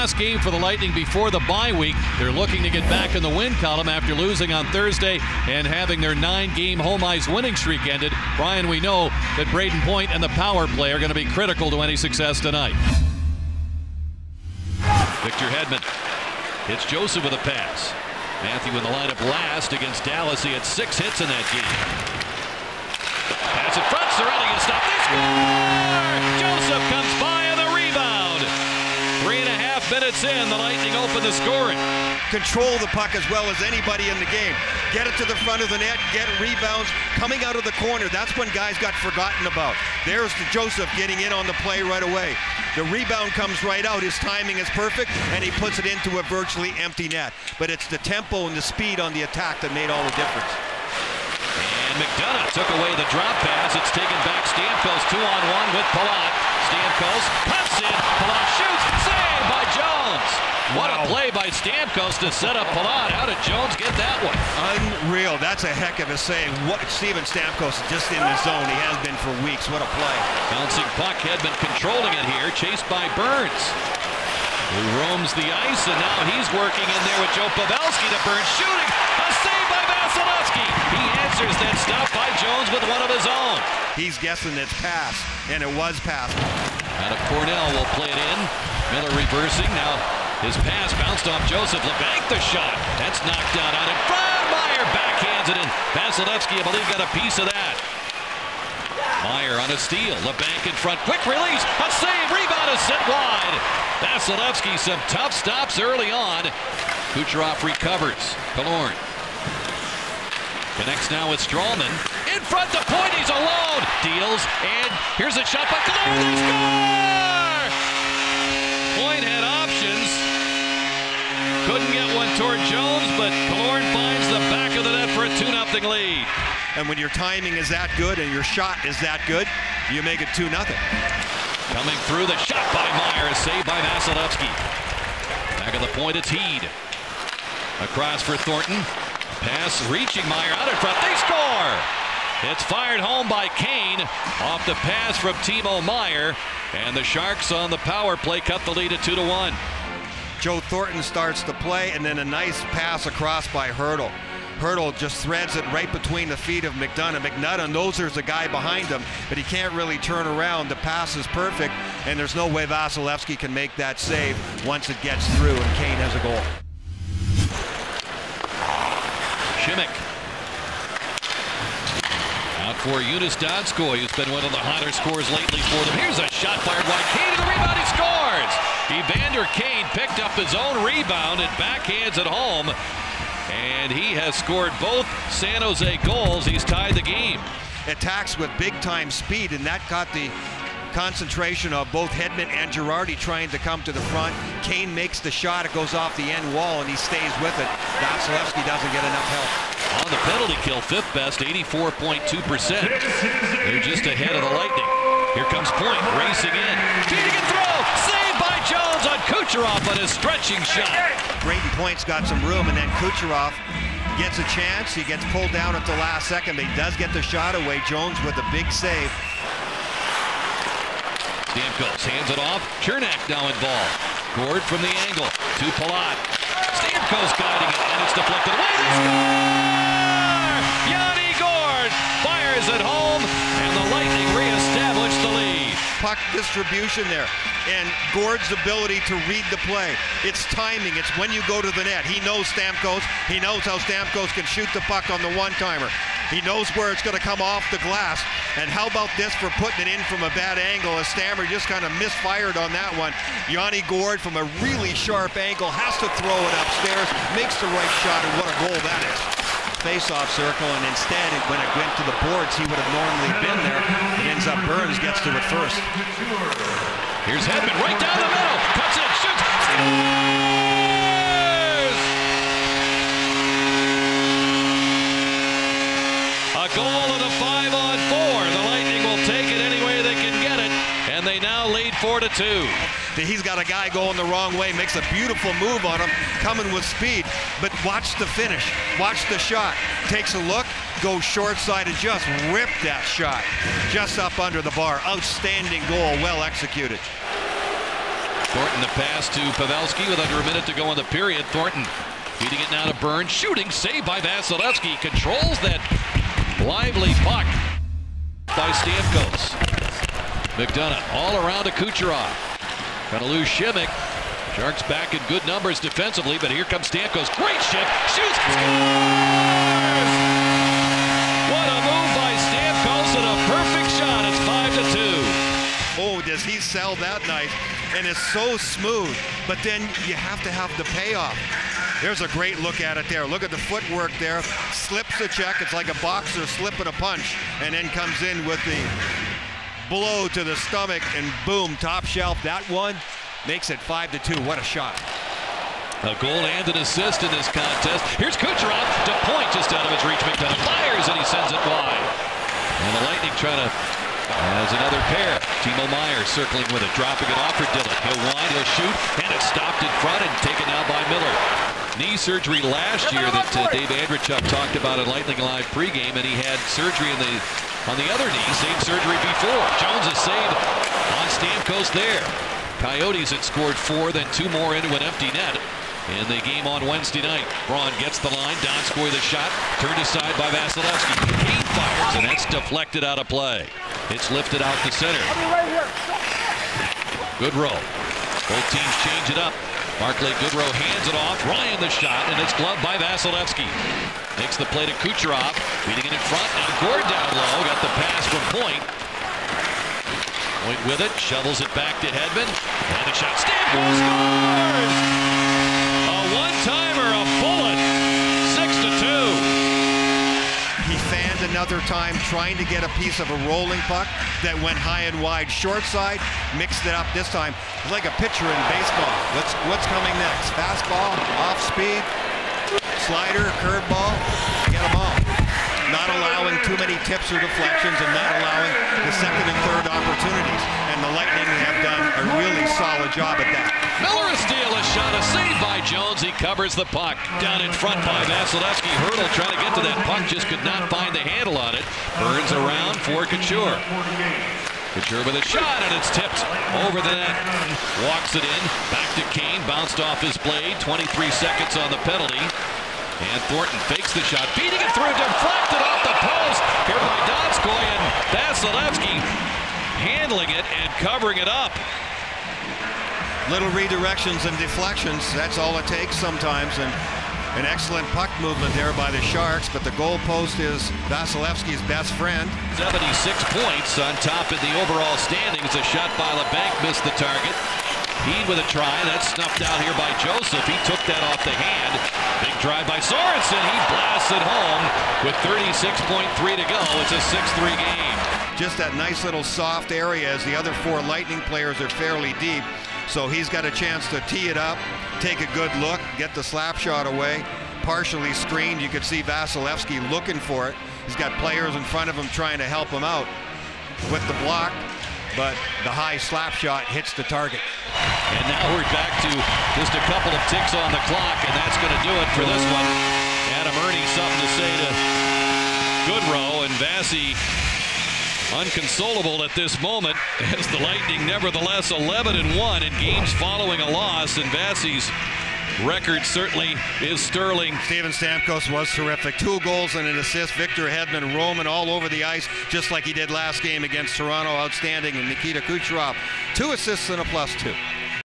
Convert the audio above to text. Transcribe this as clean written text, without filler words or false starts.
last game for the Lightning before the bye week. They're looking to get back in the win column after losing on Thursday and having their 9-game home ice winning streak ended. Brian, we know that Braden Point and the power play are going to be critical to any success tonight. Victor Hedman hits Joseph with a pass. Matthew in the lineup last against Dallas. He had 6 hits in that game. Pass in front, Cirelli gets stopped. They score! Joseph comes by on the rebound. 3.5 minutes in, the Lightning open the scoring. Control the puck as well as anybody in the game. Get it to the front of the net, get rebounds, coming out of the corner. That's when guys got forgotten about. There's the Joseph getting in on the play right away. The rebound comes right out. His timing is perfect, and he puts it into a virtually empty net. But it's the tempo and the speed on the attack that made all the difference. And McDonough took away the drop pass. It's taken back Stamkos 2-on-1 with Palat. Stamkos cuts in. Palat shoots. Saved by Jones. What a play by Stamkos to set up Palat. How did Jones get that one? Unreal. That's a heck of a save. Steven Stamkos is just in the zone. He has been for weeks. What a play. Bouncing puck. Hedman controlling it here. Chased by Burns, who roams the ice, and now he's working in there with Joe Pavelski to Burns shooting. A save by Vasilevsky. He answers that stop by Jones with one of his own. He's guessing it's pass, and it was pass. Out of Cornell will play it in. Miller reversing. Now his pass bounced off Joseph. LeBanc the shot. That's knocked out in front. Meyer backhands it in. Vasilevsky, I believe, got a piece of that. Meyer on a steal. LeBanc in front. Quick release. A save. Rebound is sent wide. Vasilevsky, some tough stops early on. Kucherov recovers. Killorn connects now with Strawman. In front, the point. He's alone. Deals. And here's a shot by Killorn. They score! Point had options. Couldn't get one toward Jones, but Killorn finds the back of the net for a 2-0 lead. And when your timing is that good and your shot is that good, you make it 2-0. Coming through, the shot by Meyer is saved by Vasilevsky. Back of the point, it's Heed. Across for Thornton. Pass reaching Meyer out in front. They score! It's fired home by Kane off the pass from Timo Meyer. And the Sharks on the power play cut the lead at 2-1. Joe Thornton starts the play, and then a nice pass across by Hertl. Hertl just threads it right between the feet of McDonough. McDonough knows there's a guy behind him, but he can't really turn around. The pass is perfect, and there's no way Vasilevsky can make that save once it gets through, and Kane has a goal. Šimik. Out for Joonas Donskoi, who's been one of the hotter scorers lately for them. Here's a shot fired by Kane, and the rebound, he scores! Evander Kane picked up his own rebound and backhands it home. And he has scored both San Jose goals. He's tied the game. Attacks with big-time speed, and that got the concentration of both Hedman and Girardi trying to come to the front. Kane makes the shot. It goes off the end wall, and he stays with it. Vasilevsky doesn't get enough help. On the penalty kill, 5th best, 84.2%. They're just ahead of the Lightning. Here comes Point, racing in. Cheating and throw! Saved by Jones on Kucherov on his stretching shot. Brayden Point's got some room, and then Kucherov gets a chance. He gets pulled down at the last second, but he does get the shot away. Jones with a big save. Stamkos hands it off. Cernak now involved. Gord from the angle to Palat. Stamkos guiding it, and it's deflected away. They score! Yanni Gord fires it home, and the Lightning reestablish the lead. Puck distribution there, and Gord's ability to read the play. It's timing. It's when you go to the net. He knows Stamkos. He knows how Stamkos can shoot the puck on the one-timer. He knows where it's going to come off the glass. And how about this for putting it in from a bad angle? As Stammer just kind of misfired on that one. Yanni Gord from a really sharp angle has to throw it upstairs, makes the right shot, and what a goal that is. Face-off circle, and instead, when it went to the boards, he would have normally been there. It ends up Burns gets to it first. Here's Hedman right down the middle. Cuts it, shoots, scores! A goal and a 5-on-4. The Lightning will take it any way they can get it, and they now lead 4-2. He's got a guy going the wrong way, makes a beautiful move on him, coming with speed, but watch the finish, watch the shot, takes a look, goes short side and just ripped that shot just up under the bar. Outstanding goal, well executed. Thornton the pass to Pavelski with under a minute to go in the period. Thornton feeding it now to Burns. Shooting, saved by Vasilevsky. Controls that lively puck by Stamkos. McDonough all around to Kucherov. Gonna lose Shimmick. Sharks back in good numbers defensively, but here comes Stamkos. Great shift. Shoots. Scores! What a move by Stamkos and a perfect shot. It's 5-2. Oh, does he sell that nice? And it's so smooth, but then you have to have the payoff. There's a great look at it there. Look at the footwork there. Slips the check. It's like a boxer slipping a punch, and then comes in with the blow to the stomach, and boom, top shelf. That one makes it 5-2. What a shot. A goal and an assist in this contest. Here's Kucherov to point just out of his reach. McDonough fires and he sends it wide. And the Lightning trying to has another pair. Timo Meier circling with it, dropping it off for Dillon. He'll wind, he'll shoot, and it's stopped in front and taken now by Miller. Knee surgery last year that Dave Andreychuk talked about in Lightning Live pregame, and he had surgery on the other knee, same surgery before. Jones is saved on Stamkos there. Coyotes had scored 4, then 2 more into an empty net in the game on Wednesday night. Braun gets the line, Donskoy the shot, turned aside by Vasilevsky. Kane fires, and that's deflected out of play. It's lifted out to center. Goodrow. Both teams change it up. Barclay Goodrow hands it off. Ryan the shot, and it's gloved by Vasilevsky. Makes the play to Kucherov. Feeding it in front. Now Gord down low. Got the pass from Point. Point with it. Shovels it back to Hedman. And the shot. Stamkos scores! A one-timer, a bullet. 6-2. He fanned another time, trying to get a piece of a rolling puck that went high and wide. Short side, mixed it up this time. It's like a pitcher in baseball. What's coming next? Fastball, off speed, slider, curveball, get them all. Not allowing too many tips or deflections, and not allowing the second and third opportunities. And the Lightning have done a really solid job at that. Miller a steal, a shot, a save by Jones. He covers the puck. Down in front by Vasilevsky. Hurdle trying to get to that puck, just could not find the handle on it. Burns around for Couture. Couture with a shot, and it's tipped over the net. Walks it in, back to Kane, bounced off his blade. 23 seconds on the penalty. And Thornton fakes the shot, feeding it through, deflected off the post. Here by Donskoy, and Vasilevsky handling it and covering it up. Little redirections and deflections, that's all it takes sometimes. And an excellent puck movement there by the Sharks, but the goal post is Vasilevsky's best friend. 76 points on top of the overall standings. A shot by LeBanc missed the target. Heed with a try, that's snuffed out here by Joseph. He took that off the hand. Big drive by Sorensen. He blasts it home with 36.3 to go. It's a 6-3 game. Just that nice little soft area, as the other 4 Lightning players are fairly deep. So he's got a chance to tee it up, take a good look, get the slap shot away. Partially screened. You could see Vasilevsky looking for it. He's got players in front of him trying to help him out with the block, but the high slap shot hits the target. And now we're back to just a couple of ticks on the clock, and that's going to do it for this one. Adam Erne something to say to Goodrow, and Vasi unconsolable at this moment, as the Lightning nevertheless 11-1 in games following a loss, and Vasi's record certainly is sterling. Steven Stamkos was terrific. 2 goals and an assist. Victor Hedman roaming all over the ice, just like he did last game against Toronto. Outstanding. And Nikita Kucherov, 2 assists and a +2.